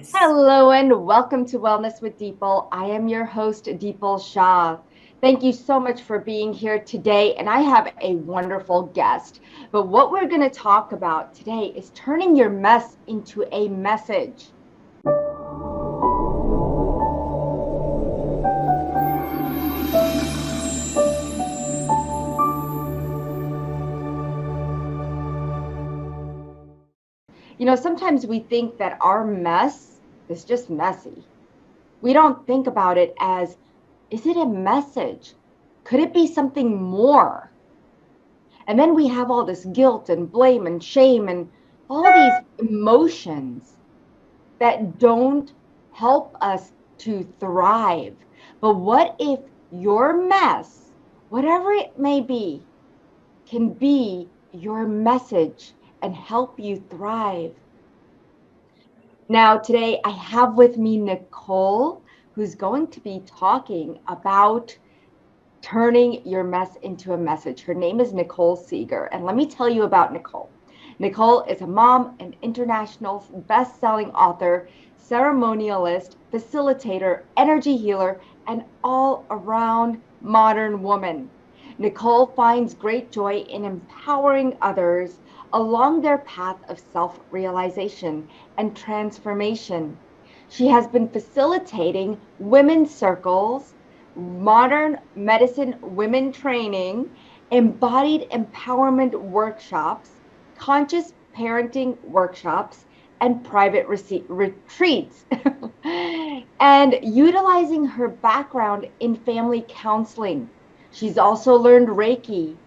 Nice. Hello and welcome to Wellness with Dipal. I am your host, Dipal Shah. Thank you so much for being here today. And I have a wonderful guest. But what we're going to talk about today is turning your mess into a message. Sometimes we think that our mess is just messy. We don't think about it as, is it a message? Could it be something more? And then we have all this guilt and blame and shame and all these emotions that don't help us to thrive. But what if your mess, whatever it may be, can be your message and help you thrive? Now, today I have with me Nicole, who's going to be talking about turning your mess into a message. Her name is Nicole Seeger. And let me tell you about Nicole. Nicole is a mom, an international best-selling author, ceremonialist, facilitator, energy healer, and all-around modern woman. Nicole finds great joy in empowering others along their path of self-realization and transformation. She has been facilitating women's circles, modern medicine women training, embodied empowerment workshops, conscious parenting workshops, and private retreats. And utilizing her background in family counseling. She's also learned Reiki.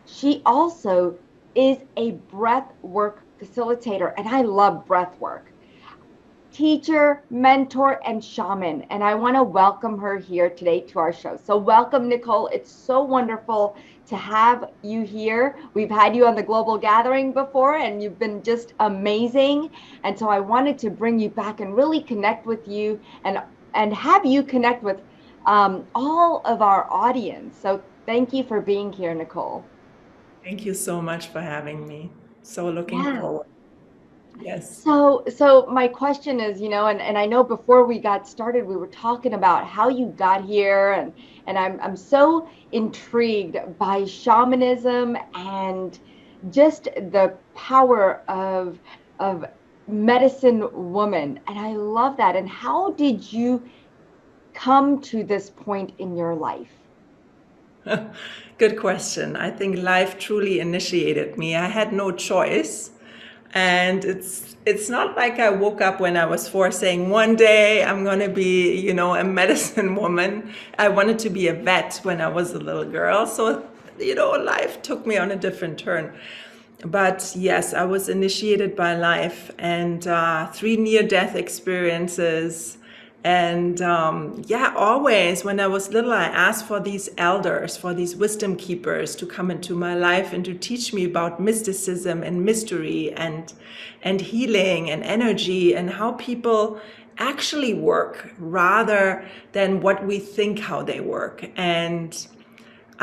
She also is a breath work facilitator, and I love breath work, teacher, mentor, and shaman. And I want to welcome her here today to our show. So, welcome, Nicole. It's so wonderful to have you here. We've had you on the Global Gathering before, and you've been just amazing. And so, I wanted to bring you back and really connect with you and have you connect with all of our audience. So, thank you for being here, Nicole. Thank you so much for having me. So looking Yeah. forward. Yes. So my question is, and I know before we got started, we were talking about how you got here, and I'm so intrigued by shamanism and just the power of medicine woman. And I love that. And how did you come to this point in your life? Good question. I think life truly initiated me. I had no choice. And it's not like I woke up when I was four saying one day I'm going to be, a medicine woman. I wanted to be a vet when I was a little girl. So, life took me on a different turn. But yes, I was initiated by life and three near-death experiences. And yeah, always when I was little, I asked for these elders, for these wisdom keepers to come into my life and to teach me about mysticism and mystery and healing and energy and how people actually work rather than what we think how they work. And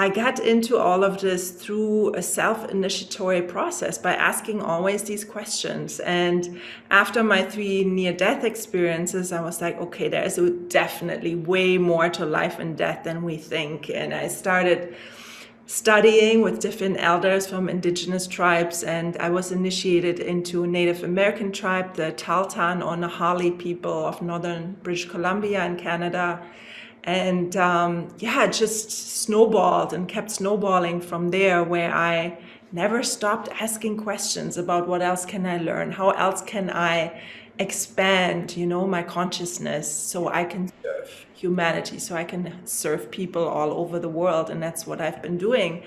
I got into all of this through a self-initiatory process by asking always these questions. And after my three near-death experiences, I was like, okay, there is definitely way more to life and death than we think. And I started studying with different elders from indigenous tribes, and I was initiated into a Native American tribe, the Tahltan or Nahali people of northern British Columbia in Canada. And yeah, it just snowballed and kept snowballing from there, where I never stopped asking questions about what else can I learn? How else can I expand, my consciousness so I can serve humanity, so I can serve people all over the world. And that's what I've been doing.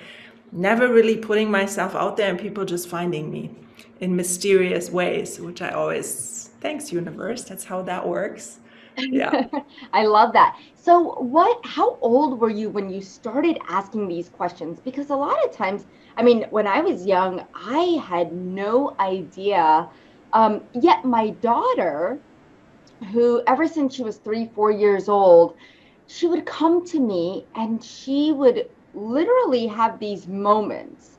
Never really putting myself out there and people just finding me in mysterious ways, which I always, thanks, universe. That's how that works. Yeah. I love that. So how old were you when you started asking these questions? Because a lot of times, I mean, when I was young, I had no idea. Yet my daughter, who ever since she was 3, 4 years old, she would come to me and she would literally have these moments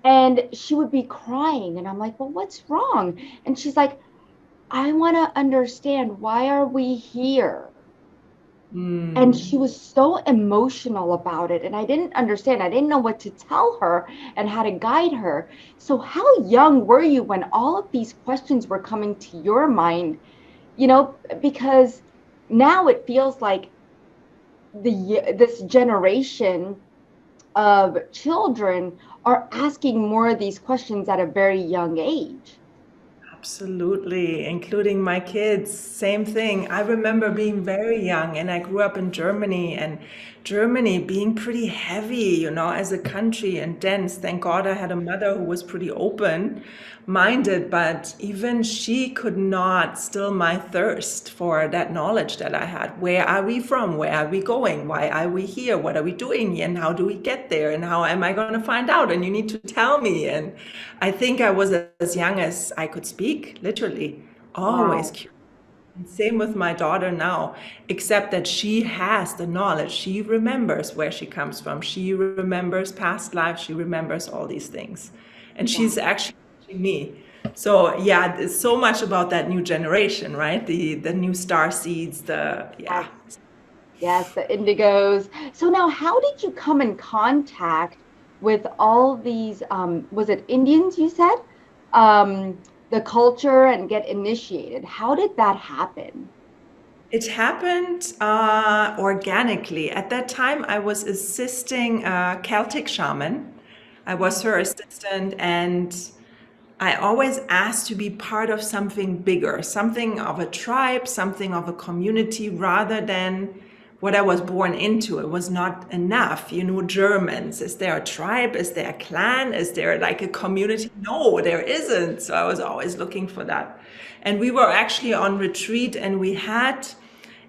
and she would be crying. And I'm like, well, what's wrong? And she's like, I want to understand, why are we here? And Mm. she was so emotional about it. And I didn't understand. I didn't know what to tell her and how to guide her. So, how young were you when all of these questions were coming to your mind? Because now it feels like this generation of children are asking more of these questions at a very young age. Absolutely, including my kids. Same thing. I remember being very young and I grew up in Germany, and Germany being pretty heavy, as a country, and dense. Thank God I had a mother who was pretty open minded, but even she could not still my thirst for that knowledge that I had. Where are we from? Where are we going? Why are we here? What are we doing here? And how do we get there? And how am I going to find out? And you need to tell me. And I think I was as young as I could speak, literally, always Wow. curious. And same with my daughter now, except that she has the knowledge. She remembers where she comes from. She remembers past lives. She remembers all these things. And Yeah. she's actually teaching me. So yeah, there's so much about that new generation, right? The new star seeds, Yes. yeah. Yes, the indigos. So now, how did you come in contact with all these, was it Indians you said? The culture and get initiated. How did that happen? It happened organically. At that time, I was assisting a Celtic shaman. I was her assistant, and I always asked to be part of something bigger, something of a tribe, something of a community, rather than what I was born into. It was not enough. Germans. Is there a tribe? Is there a clan? Is there like a community? No, there isn't. So I was always looking for that. And we were actually on retreat, and we had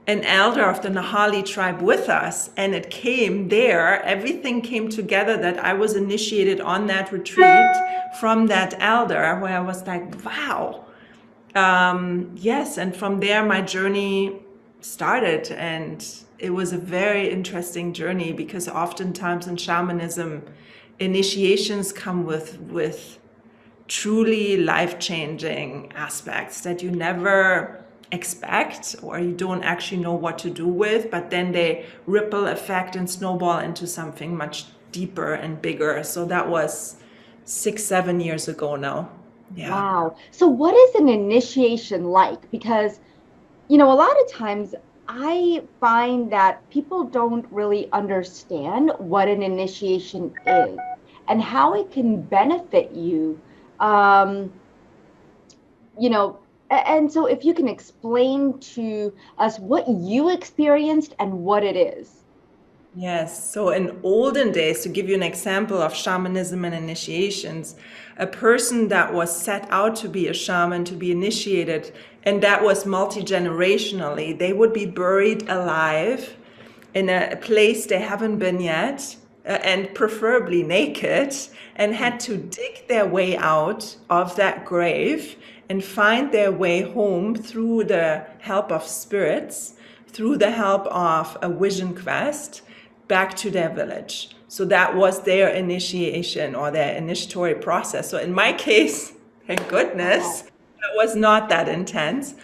an elder of the Nahali tribe with us, and it came there, everything came together that I was initiated on that retreat from that elder, where I was like, wow. Yes, and from there my journey started, and it was a very interesting journey, because oftentimes in shamanism, initiations come with truly life-changing aspects that you never expect, or you don't actually know what to do with, but then they ripple effect and snowball into something much deeper and bigger. So that was 6, 7 years ago now. Yeah. Wow. So, what is an initiation like? Because, a lot of times I find that people don't really understand what an initiation is and how it can benefit you. Um, and so if you can explain to us what you experienced and what it is. Yes. So in olden days, to give you an example of shamanism and initiations, a person that was set out to be a shaman, to be initiated, and that was multi-generationally, they would be buried alive in a place they haven't been yet, and preferably naked, and had to dig their way out of that grave and find their way home through the help of spirits, through the help of a vision quest, back to their village. So that was their initiation or their initiatory process. So in my case, thank goodness, Wow. that was not that intense.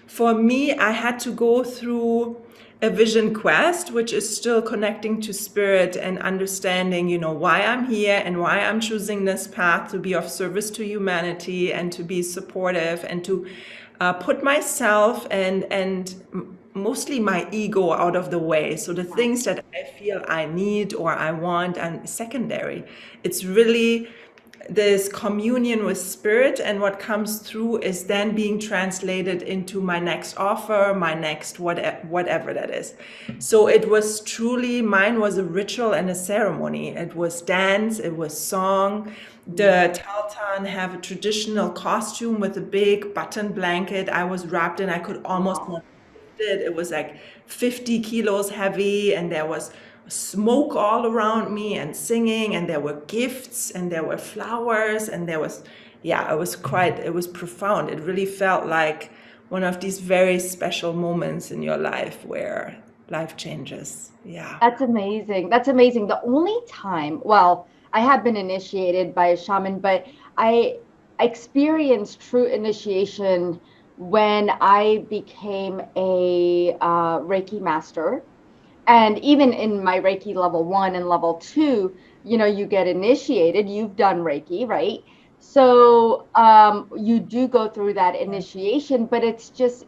For me, I had to go through a vision quest, which is still connecting to spirit and understanding, why I'm here and why I'm choosing this path to be of service to humanity and to be supportive and to put myself and mostly my ego out of the way. So the things that I feel I need or I want are secondary. It's really this communion with spirit, and what comes through is then being translated into my next offer, my next whatever that is. So it was truly, mine was a ritual and a ceremony. It was dance, it was song. The Taltan have a traditional costume with a big button blanket I was wrapped in. I could almost Wow. not lift it. It was like 50 kilos heavy, and there was smoke all around me and singing, and there were gifts and there were flowers, and there was, yeah, it was profound. It really felt like one of these very special moments in your life where life changes. Yeah. That's amazing. That's amazing. The only time, well, I have been initiated by a shaman, but I experienced true initiation when I became a Reiki master. And even in my Reiki level 1 and level 2, you get initiated. You've done Reiki, right? So you do go through that initiation, but it's just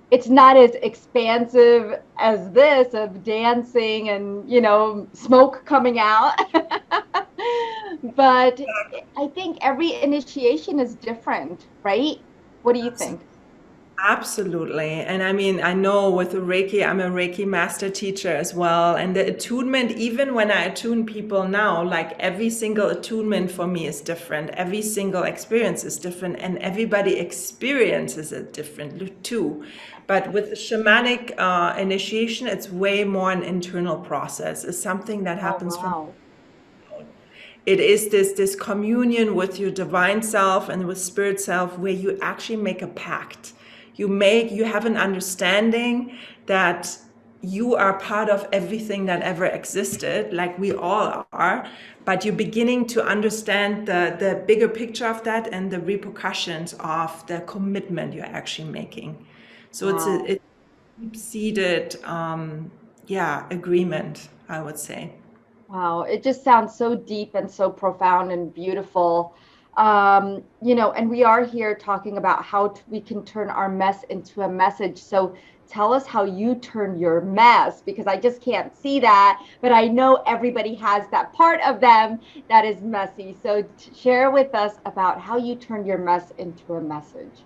it's not as expansive as this of dancing and smoke coming out. But I think every initiation is different, right? What do you think? Absolutely. And I mean, I know with the Reiki, I'm a Reiki master teacher as well. And the attunement, even when I attune people now, like every single attunement for me is different. Every single experience is different, and everybody experiences it differently too. But with the shamanic initiation, it's way more an internal process. It's something that Oh, happens from wow. it is this communion with your divine self and with spirit self, where you actually make a pact. You have an understanding that you are part of everything that ever existed, like we all are, but you're beginning to understand the bigger picture of that and the repercussions of the commitment you're actually making. So Wow. it's deep-seated, agreement, I would say. Wow, it just sounds so deep and so profound and beautiful. And we are here talking about how we can turn our mess into a message. So tell us how you turn your mess, because I just can't see that, but I know everybody has that part of them that is messy. So share with us about how you turn your mess into a message.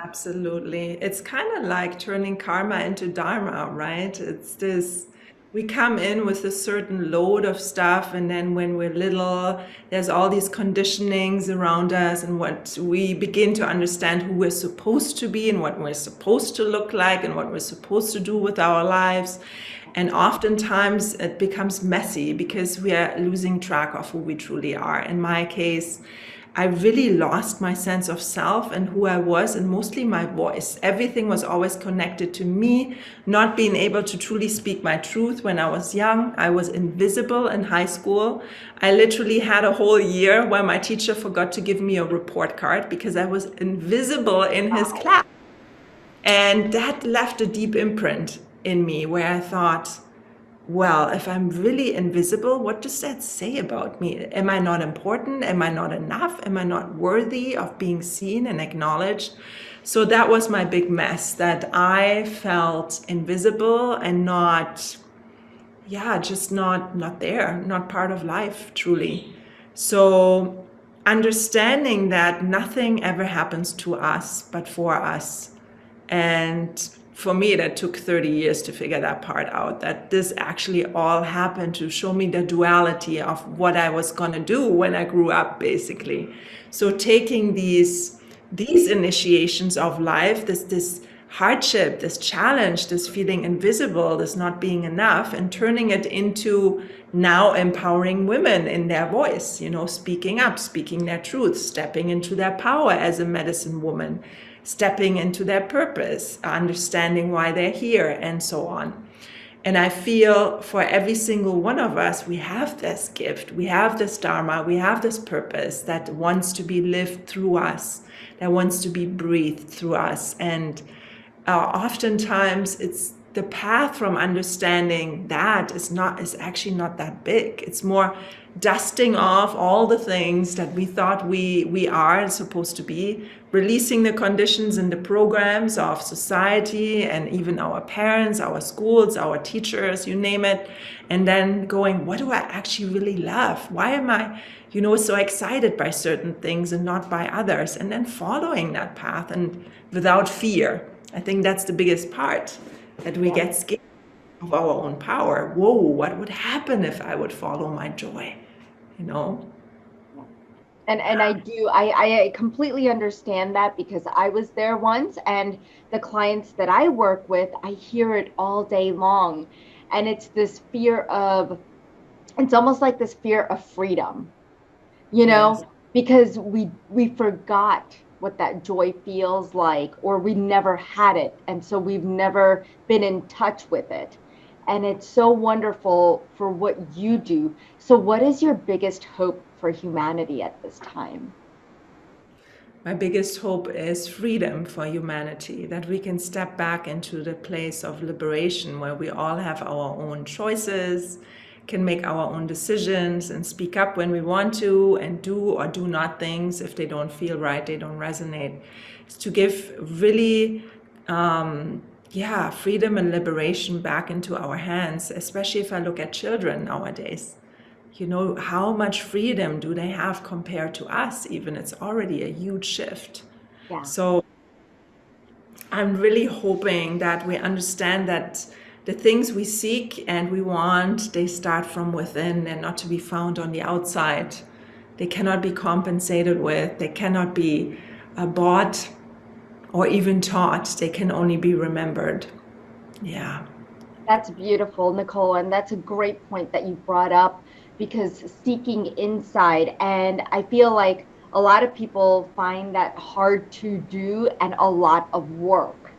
Absolutely. It's kind of like turning karma into dharma, right? It's this, we come in with a certain load of stuff, and then when we're little, there's all these conditionings around us, and what we begin to understand who we're supposed to be and what we're supposed to look like and what we're supposed to do with our lives. And oftentimes it becomes messy because we are losing track of who we truly are. In my case, I really lost my sense of self and who I was, and mostly my voice. Everything was always connected to me, not being able to truly speak my truth when I was young. I was invisible in high school. I literally had a whole year where my teacher forgot to give me a report card because I was invisible in his Wow. class. And that left a deep imprint in me where I thought, well, if I'm really invisible, what does that say about me? Am I not important? Am I not enough? Am I not worthy of being seen and acknowledged? So that was my big mess, that I felt invisible and not, just not there, not part of life, truly. So understanding that nothing ever happens to us but for us. And for me, that took 30 years to figure that part out, that this actually all happened to show me the duality of what I was going to do when I grew up, basically. So taking these initiations of life, this hardship, this challenge, this feeling invisible, this not being enough, and turning it into now empowering women in their voice, speaking up, speaking their truth, stepping into their power as a medicine woman, stepping into their purpose, understanding why they're here, and so on. And I feel for every single one of us, we have this gift, we have this dharma, we have this purpose that wants to be lived through us, that wants to be breathed through us. And oftentimes it's the path from understanding that is actually not that big. It's more dusting off all the things that we thought we are supposed to be, releasing the conditions and the programs of society and even our parents, our schools, our teachers, you name it, and then going, what do I actually really love? Why am I, so excited by certain things and not by others? And then following that path and without fear. I think that's the biggest part, that we Yeah. get scared of our own power. Whoa, what would happen if I would follow my joy? You know? And I completely understand that, because I was there once, and the clients that I work with, I hear it all day long. And it's almost like this fear of freedom, Yes. because we forgot what that joy feels like, or we never had it, and so we've never been in touch with it. And it's so wonderful for what you do. So what is your biggest hope for humanity at this time? My biggest hope is freedom for humanity, that we can step back into the place of liberation where we all have our own choices, can make our own decisions and speak up when we want to, and do or do not things if they don't feel right, they don't resonate. It's to give really freedom and liberation back into our hands, especially if I look at children nowadays. You know, how much freedom do they have compared to us? Even it's already a huge shift. Yeah. So I'm really hoping that we understand that the things we seek and we want, they start from within and not to be found on the outside. They cannot be compensated with, they cannot be bought or even taught. They can only be remembered. Yeah. That's beautiful, Nicole. And that's a great point that you brought up, because seeking inside, and I feel like a lot of people find that hard to do and a lot of work,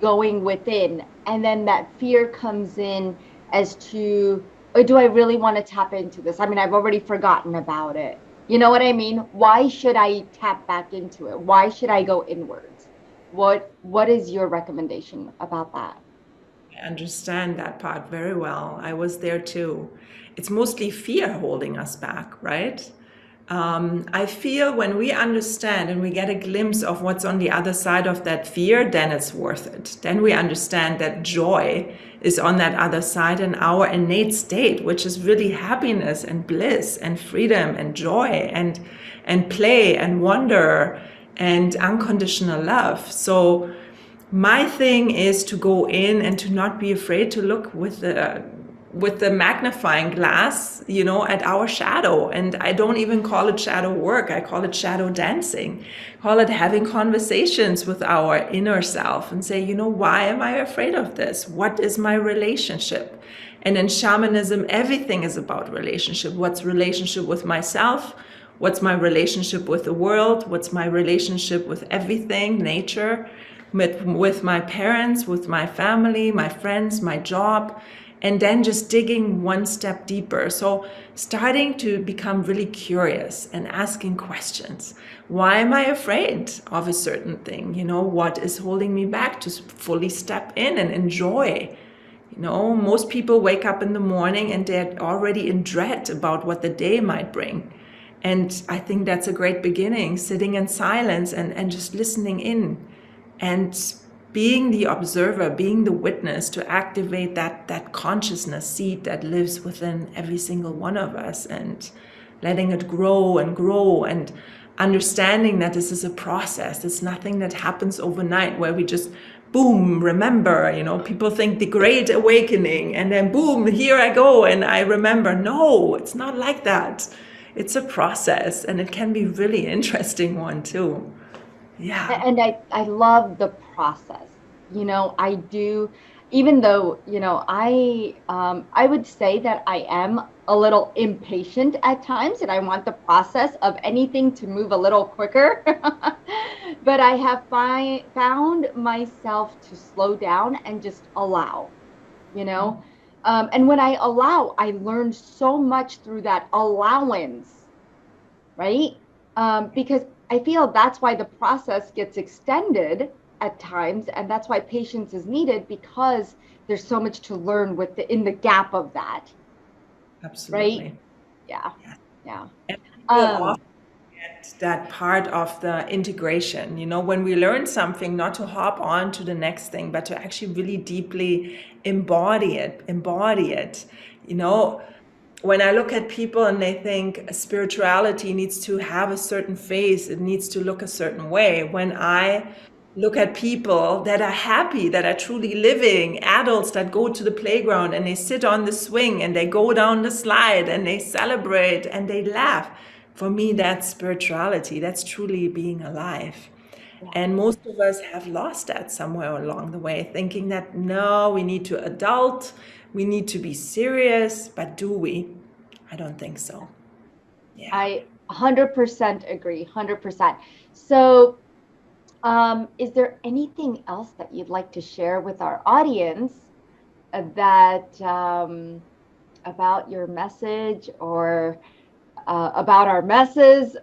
going within. And then that fear comes in as to, or do I really want to tap into this? I mean, I've already forgotten about it. You know what I mean? Why should I tap back into it? Why should I go inwards? What is your recommendation about that? I understand that part very well. I was there too. It's mostly fear holding us back, right? I feel when we understand and we get a glimpse of what's on the other side of that fear, then it's worth it. Then we understand that joy is on that other side, and our innate state, which is really happiness and bliss and freedom and joy and play and wonder and unconditional love. So my thing is to go in and to not be afraid to look with the magnifying glass, at our shadow. And I don't even call it shadow work. I call it shadow dancing. Call it having conversations with our inner self and say, why am I afraid of this? What is my relationship? And in shamanism, everything is about relationship. What's relationship with myself? What's my relationship with the world? What's my relationship with everything, nature? With my parents, with my family, my friends, my job, and then just digging one step deeper. So starting to become really curious and asking questions. Why am I afraid of a certain thing? What is holding me back to fully step in and enjoy? Most people wake up in the morning and they're already in dread about what the day might bring. And I think that's a great beginning, sitting in silence and just listening in. And being the observer, being the witness to activate that consciousness seed that lives within every single one of us, and letting it grow and understanding that this is a process. It's nothing that happens overnight where we just boom, remember. People think the great awakening and then boom, here I go and I remember. No, it's not like that. It's a process, and it can be really interesting one too. Yeah. And I love the process. I do, even though, I would say that I am a little impatient at times, and I want the process of anything to move a little quicker. But I have found myself to slow down and just allow, and when I allow, I learned so much through that allowance, right? Because I feel that's why the process gets extended at times, and that's why patience is needed, because there's so much to learn in the gap of that. Absolutely. Right? Yeah. Yeah. And people often get that part of the integration, when we learn something, not to hop on to the next thing, but to actually really deeply embody it. When I look at people and they think spirituality needs to have a certain face, it needs to look a certain way. When I look at people that are happy, that are truly living, adults that go to the playground and they sit on the swing and they go down the slide and they celebrate and they laugh. For me, that's spirituality. That's truly being alive. Yeah. And most of us have lost that somewhere along the way, thinking that, no, we need to adult, we need to be serious, but do we? I don't think so. Yeah. I 100% agree, 100%. So, is there anything else that you'd like to share with our audience that about your message, or about our messes?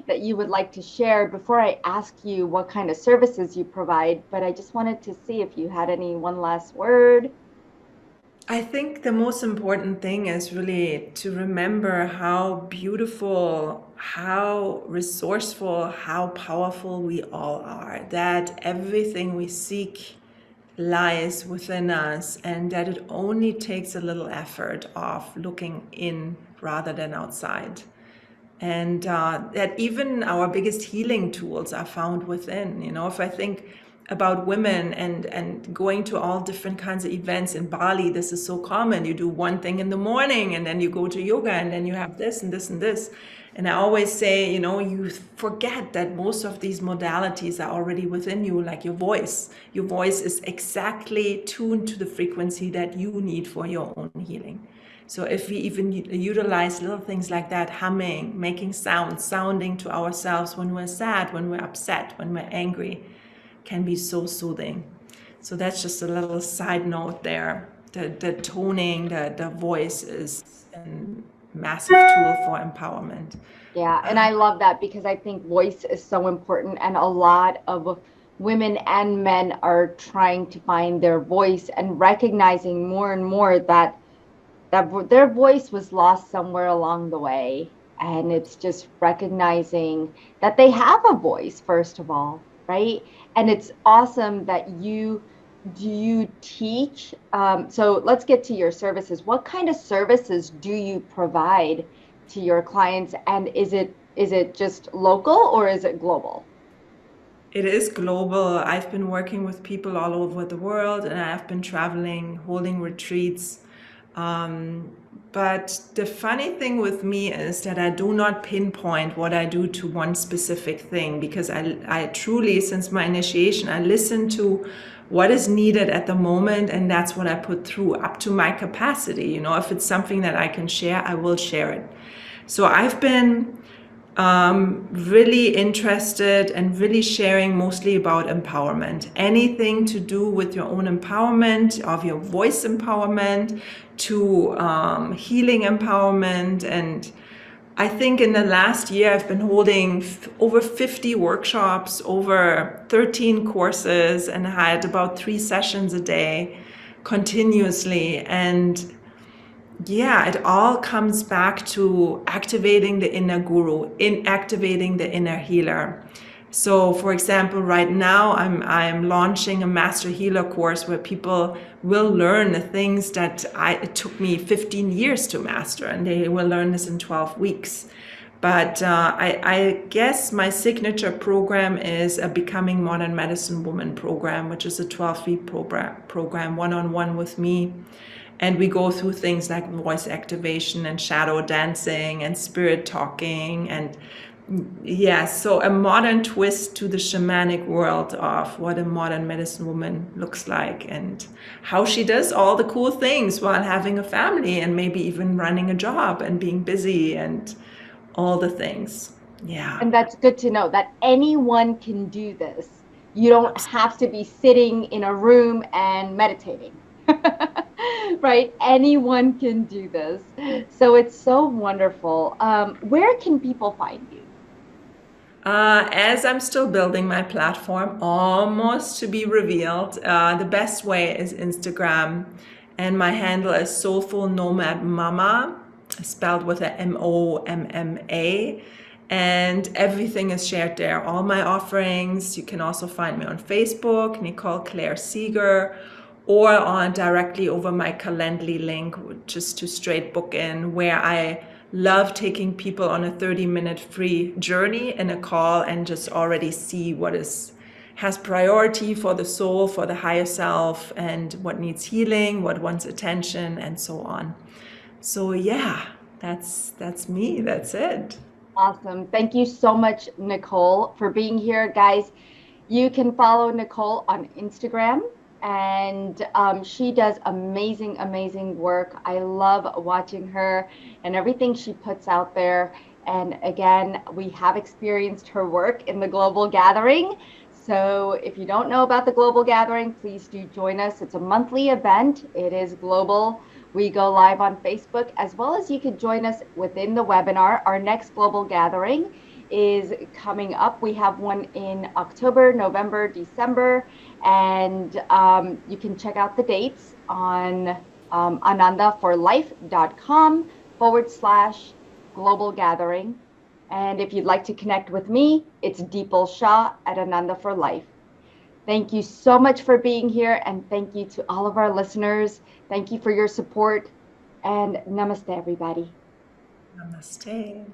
that you would like to share before I ask you what kind of services you provide. But I just wanted to see if you had any one last word. I think the most important thing is really to remember how beautiful, how resourceful, how powerful we all are. That everything we seek lies within us, and that it only takes a little effort of looking in rather than outside. And that even our biggest healing tools are found within. If I think about women and going to all different kinds of events in Bali, this is so common. You do one thing in the morning, and then you go to yoga, and then you have this and this and this. And I always say, you forget that most of these modalities are already within you, like your voice. Your voice is exactly tuned to the frequency that you need for your own healing. So if we even utilize little things like that, humming, making sounds, sounding to ourselves when we're sad, when we're upset, when we're angry, can be so soothing. So that's just a little side note there. The toning, the voice is a massive tool for empowerment. Yeah, and I love that because I think voice is so important, and a lot of women and men are trying to find their voice and recognizing more and more that their voice was lost somewhere along the way. And it's just recognizing that they have a voice, first of all, right? And it's awesome that do you teach? So let's get to your services. What kind of services do you provide to your clients? And is it just local or is it global? It is global. I've been working with people all over the world, and I've been traveling, holding retreats. But the funny thing with me is that I do not pinpoint what I do to one specific thing, because I truly, since my initiation, I listen to what is needed at the moment, and that's what I put through up to my capacity. If it's something that I can share, I will share it. So I've been really interested and really sharing mostly about empowerment. Anything to do with your own empowerment, of your voice empowerment, to healing empowerment. And I think in the last year, I've been holding over 50 workshops, over 13 courses, and I had about 3 sessions a day continuously. And yeah, it all comes back to activating the inner guru, in activating the inner healer. So, for example, right now I'm launching a master healer course where people will learn the things that it took me 15 years to master, and they will learn this in 12 weeks. But I guess my signature program is a Becoming Modern Medicine Woman program, which is a 12-week program, one-on-one with me. And we go through things like voice activation and shadow dancing and spirit talking. And yeah, so a modern twist to the shamanic world of what a modern medicine woman looks like, and how she does all the cool things while having a family and maybe even running a job and being busy and all the things. Yeah. And that's good to know that anyone can do this. You don't have to be sitting in a room and meditating. Right? Anyone can do this. So it's so wonderful. Where can people find you? As I'm still building my platform, almost to be revealed, the best way is Instagram, and my handle is Soulful Nomad Mama, spelled with a MOMMA, and everything is shared there. All my offerings. You can also find me on Facebook, Nicole Claire Seeger, or on directly over my Calendly link, just to straight book in, where I love taking people on a 30-minute free journey in a call and just already see what has priority for the soul, for the higher self, and what needs healing, what wants attention, and so on. So yeah, that's me. That's it. Awesome. Thank you so much, Nicole, for being here, guys. You can follow Nicole on Instagram, and she does amazing, amazing work. I love watching her and everything she puts out there. And again, we have experienced her work in the Global Gathering. So if you don't know about the Global Gathering, please do join us. It's a monthly event. It is global. We go live on Facebook, as well as you could join us within the webinar. Our next Global Gathering is coming up. We have one in October, November, December, and you can check out the dates on anandaforlife.com/global gathering. And if you'd like to connect with me, it's Dipal Shah at Ananda for Life. Thank you so much for being here, and thank you to all of our listeners. Thank you for your support, and namaste, everybody. Namaste.